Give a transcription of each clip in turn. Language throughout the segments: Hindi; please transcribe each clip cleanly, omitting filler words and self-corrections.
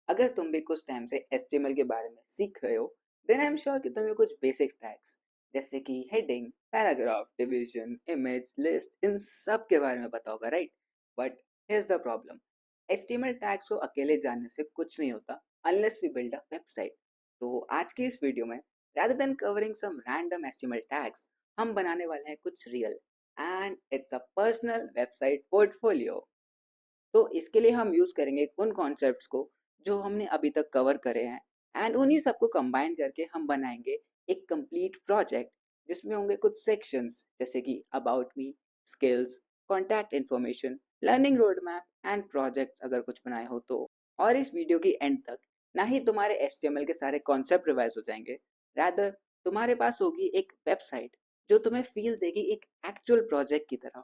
अगर तुम भी कुछ टाइम से HTML के बारे में सीख रहे हो, देन आई एम श्योर कि तुम्हें कुछ बेसिक टैग्स जैसे कि heading, paragraph, division, image, list, इन सब के बारे में पता होगा, right? But here's the problem, HTML tags को अकेले जानने से कुछ नहीं होता unless we build a website. तो आज की इस वीडियो में rather than covering some random HTML tags, हम बनाने वाले हैं कुछ real and it's a personal website portfolio. तो इसके लिए हम यूज करेंगे उन कॉन्सेप्ट्स को जो हमने अभी तक कवर करे हैं एंड उन्हीं सबको कंबाइन करके हम बनाएंगे एक कंप्लीट प्रोजेक्ट जिसमें होंगे कुछ सेक्शंस जैसे कि about me, skills, contact information, learning road map and projects अगर कुछ बनाए हो तो। और इस वीडियो की एंड तक ना ही तुम्हारे HTML के सारे कॉन्सेप्ट रिवाइज हो जाएंगे, रादर तुम्हारे पास होगी एक वेबसाइट जो तुम्हें फील देगी एक एक्चुअल प्रोजेक्ट की तरह।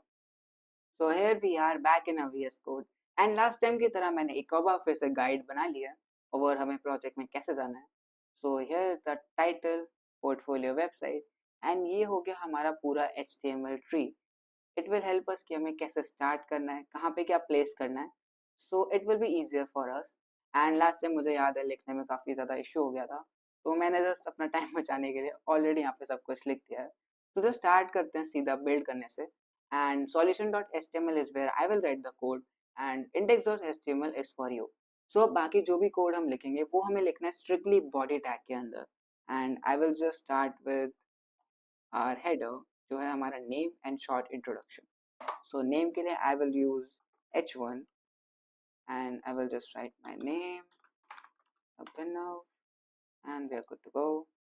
So here we are back in VS code and last time की तरह मैंने एक और बार फिर से गाइड बना लिया और हमें प्रोजेक्ट में कैसे जाना है। So here is the title, portfolio, website and ये हो गया हमारा पूरा HTML tree. It will help us कि हमें कैसे स्टार्ट करना है, कहाँ पे क्या प्लेस करना है। So it will be easier for us. And last time मुझे याद है लिखने में काफ़ी ज़्यादा इशू हो गया था, तो मैंने जस्ट अपना टाइम बचाने के लिए ऑलरेडी यहाँ पे सब कुछ लिख दिया है। तो जस्ट स्टार्ट करते हैं सीधा बिल्ड करने से। And solution.html is where I will write the code and index.html is for you. सो अब बाकी जो भी कोड हम लिखेंगे वो हमें लिखना है स्ट्रिक्टली बॉडी टैग के अंदर। And I will just start with our header जो है हमारा name and short introduction. So name के लिए I will use h1 and I will just write my name, Abhinav, and we are good to go.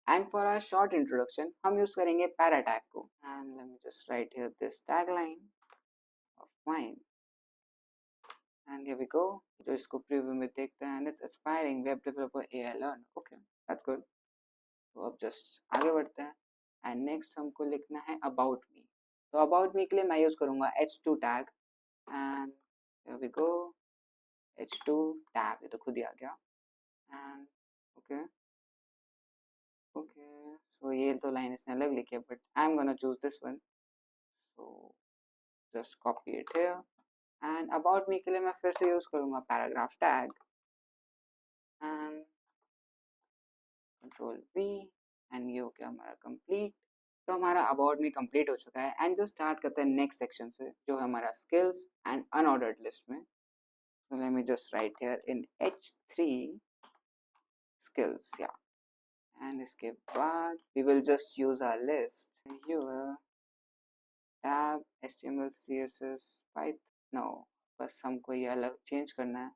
And for our short introduction, हम use करेंगे para tag को. And let me just write here this tagline of mine. And here we go. जो इसको preview में देखते हैं, and it's aspiring web developer AI learn. Okay, that's good. तो अब just आगे बढ़ते हैं. And next हमको लिखना है about me. तो about me के लिए मैं use करूँगा h2 tag. And here we go. h2 tab, ये तो खुद ही आ गया। एंड ओके ओके, सो ये तो लाइन इसने अलग लिखी है but I am gonna choose this one. So just copy it here and about me के लिए मैं फिर से यूज करूंगा paragraph tag and control we and ये हो गया हमारा कंप्लीट। तो हमारा अबाउट मी कंप्लीट हो चुका है एंड जस्ट स्टार्ट करते हैं नेक्स्ट सेक्शन से जो है हमारा स्किल्स एंड अनऑर्डर्ड लिस्ट में। So let me just write here in H3 skills, yeah. And इसके बाद we will just use our list here tab HTML CSS Python। no, बस हमको ये अलग चेंज करना है।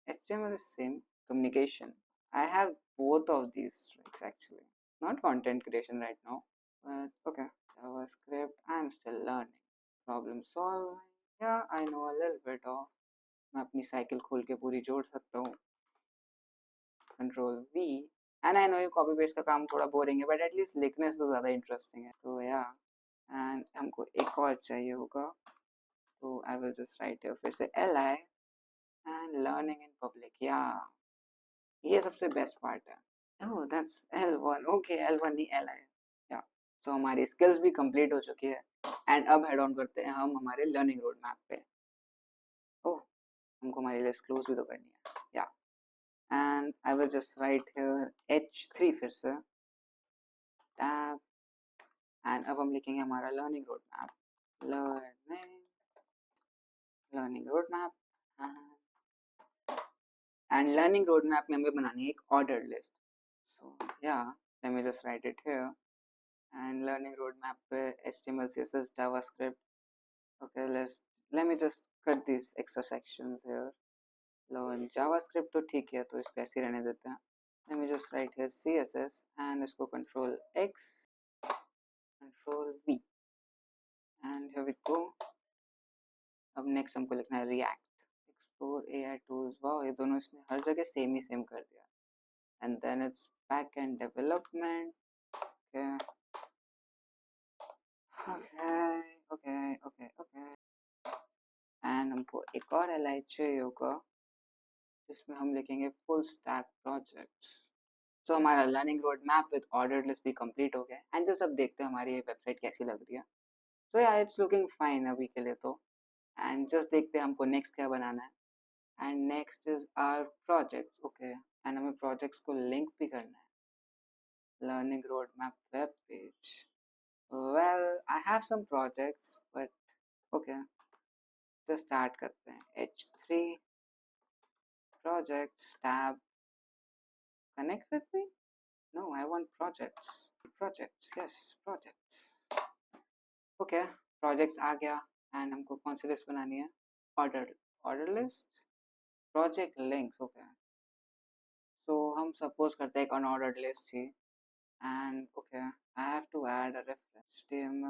HTML is same, communication I have both of these strings actually, not content creation right now, but okay. JavaScript I'm still learning, problem solving yeah I know a little bit of, मैं अपनी साइकिल खोल के पूरी जोड़ सकता हूँ। Control we and I know ये कॉपी पेस्ट का काम थोड़ा बोरिंग है बट एटलीस्ट लिखने से तो ज़्यादा इंटरेस्टिंग है। तो या एंड हमको एक और चाहिए होगा तो आई विल जस्ट राइट हियर फिर से L I and learning in public या ये सबसे बेस्ट पार्ट है। Oh that's L1, okay L1 नहीं LI या। सो हमारी स्किल्स भी कंप्लीट हो चुकी है एंड अब हेड ऑन करते हैं हम हमारे लर्निंग रोड मैप पे। ओह हमको हमारी लिस्ट क्लोज भी तो करनी है या। and I will just write here H3 फिर से tab and अब हम लिखेंगे हमारा learning roadmap, learning roadmap and learning roadmap में हमें बनानी है एक ordered list। so yeah let me just write it here and learning roadmap पे HTML CSS JavaScript। okay let me just cut these extra sections here। learn JavaScript तो ठीक है तो इसको ऐसे रहने देते हैं। let me just write here CSS and इसको control X control V and here we go। अब नेक्स्ट हमको लिखना है रिएक्ट एक्सप्लोर AI टूल्स। वाह ये दोनों इसने हर जगह सेम ही सेम कर दिया। And then it's back end development okay okay okay okay and हमको एक और LI चाहिए होगा जिसमें हम लिखेंगे फुल स्टैक प्रोजेक्ट्स। सो हमारा learning road map with ordered list भी कंप्लीट हो गया एंड जस्ट अब देखते हैं हमारी ये वेबसाइट कैसी लग रही है। सो या इट्स लुकिंग फाइन अभी के लिए तो। एंड जस्ट देखते हैं हमको नेक्स्ट क्या बनाना है। And next is our projects. Okay, and हमें प्रोजेक्ट्स को लिंक भी करना है. Learning road map web page. Well, I have some projects but okay, तो स्टार्ट करते हैं. H3 projects tab. Connect with me. No, I want projects. Projects, yes, projects. Okay, projects आ गया. एंड हमको कौन सी लिस्ट बनानी है? Order list. Project links. Okay, so हम सपोज करते हैं एक अनऑर्डर्ड लिस्ट ही. And okay, I have to add a reference team.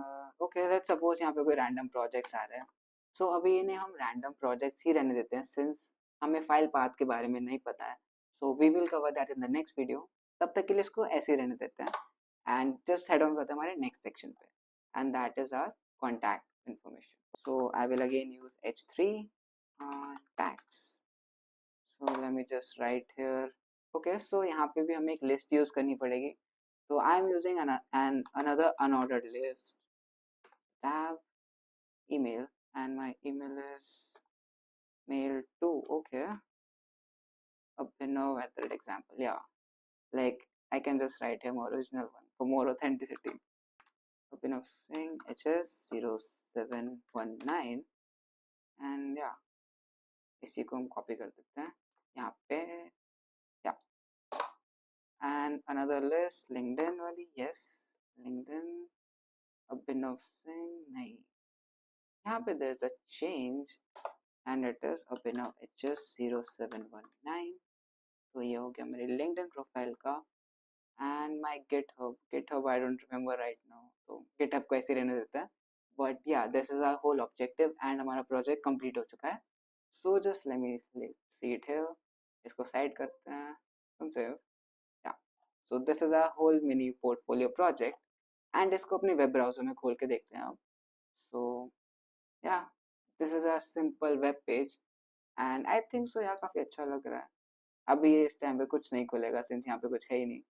Okay, let's suppose यहाँ पे कोई रैंडम प्रोजेक्ट्स आ रहे हैं. सो अभी इन्हें हम रैंडम प्रोजेक्ट्स ही रहने देते हैं सिंस हमें फाइल पाथ के बारे में नहीं पता है. So we will cover that in the next video. तब तक के लिए इसको ऐसे ही रहने देते हैं. एंड जस्ट हेड ऑन करते हैं हमारे नेक्स्ट सेक्शन पे. And that is our contact information. So I will again use H3 tags. So let me just write here. Okay, so यहाँ पे भी हमें एक लिस्ट यूज करनी पड़ेगी. So I am using another unordered list. Tab email, and my email is mail2. Okay, Abhinav@example. Yeah, like I can just write him original one for more authenticity. Abhinav Singh HS0719, and yeah, इसी को हम कॉपी कर देते हैं यहाँ पे. Yeah, and another list LinkedIn वाली. Yes, LinkedIn Abhinav Singh. नहीं, यहाँ पे there's a change and it is Abhinav HS0719. तो ये हो गया मेरे LinkedIn प्रोफाइल का. And my GitHub I don't remember right now, तो गिटहब को ऐसे रहने देता है. But yeah, this is our whole objective and हमारा प्रोजेक्ट कंप्लीट हो चुका है. So just let me see it here. इसको साइड करते हैं. Save. Yeah, so this is our whole mini portfolio project. And इसको अपने वेब ब्राउजर में खोल के देखते हैं अब. सो या, this is a simple web page and I think so यार काफ़ी अच्छा लग रहा है. अभी इस टाइम पे कुछ नहीं खुलेगा सिंस यहाँ पे कुछ है ही नहीं.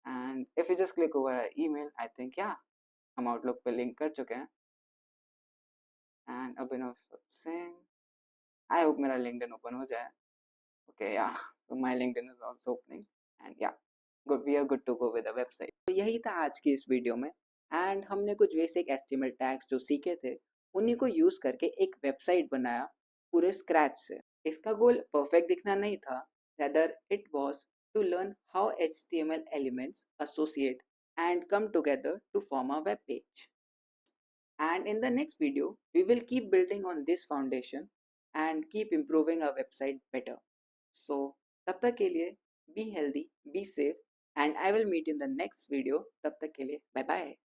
And if you just click over email, I think yeah हम आउटलुक पे लिंक कर चुके हैं. And Abhinav Singh, I hope मेरा लिंक्डइन ओपन हो जाए. Okay, yeah, so my LinkedIn is also opening. And yeah, good, we are good to go with the website. तो यही था आज की इस वीडियो में. एंड हमने कुछ बेसिक एचटीएमएल टैग्स जो सीखे थे उन्हीं को यूज करके एक वेबसाइट बनाया पूरे स्क्रैच से. इसका गोल परफेक्ट दिखना नहीं था, rather it was to learn how HTML elements associate and come together to form a web page. And in the next video, we will keep building on this foundation and keep improving our website better. So, tab tak ke liye, be healthy, be safe, and I will meet you in the next video. Tab tak ke liye, bye bye.